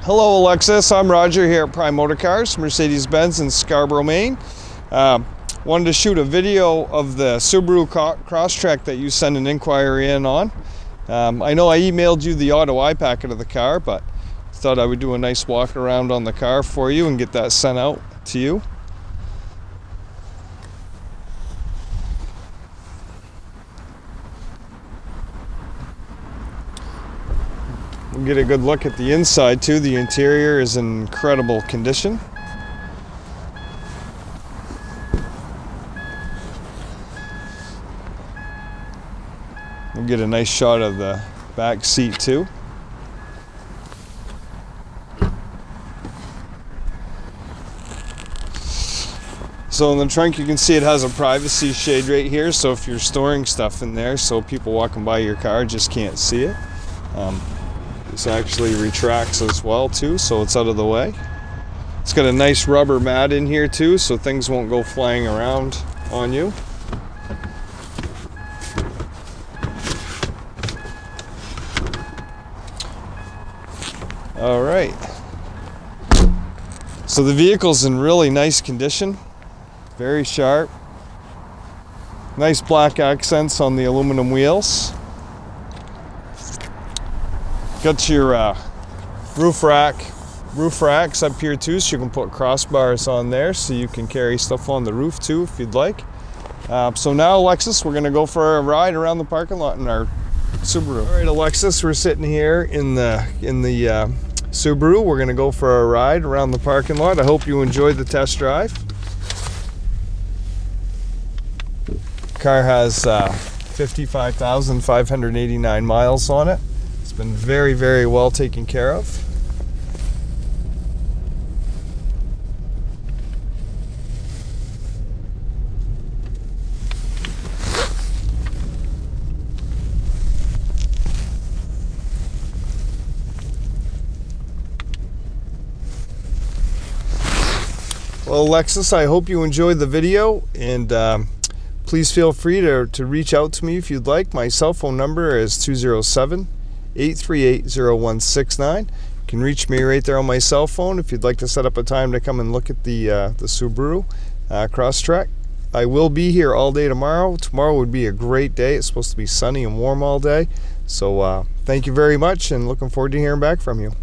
Hello Alexis, I'm Roger here at Prime Motor Cars, Mercedes-Benz in Scarborough, Maine. Wanted to shoot a video of the Subaru Crosstrek that you sent an inquiry in on. I know I emailed you the auto packet of the car, but thought I would do a nice walk around on the car for you and get that sent out to you. We'll get a good look at the inside too. The interior is in incredible condition. We'll get a nice shot of the back seat too. So in the trunk you can see it has a privacy shade right here, so if you're storing stuff in there so people walking by your car just can't see it. This actually retracts as well too, so it's out of the way. It's got a nice rubber mat in here too, so things won't go flying around on you. All right. So the vehicle's in really nice condition, very sharp. Nice black accents on the aluminum wheels. Got your roof racks up here too, so you can put crossbars on there so you can carry stuff on the roof too if you'd like. So now Alexis, we're gonna go for a ride around the parking lot in our Subaru. All right Alexis, we're sitting here in the Subaru. We're gonna go for a ride around the parking lot. I hope you enjoyed the test drive. Car has 55,589 miles on it. It's been very, very well taken care of. Well, Alexis, I hope you enjoyed the video, and please feel free to reach out to me if you'd like. My cell phone number is 207-838-0169. You can reach me right there on my cell phone if you'd like to set up a time to come and look at the Subaru Crosstrek. I will be here all day tomorrow. Tomorrow would be a great day. It's supposed to be sunny and warm all day. So thank you very much, and looking forward to hearing back from you.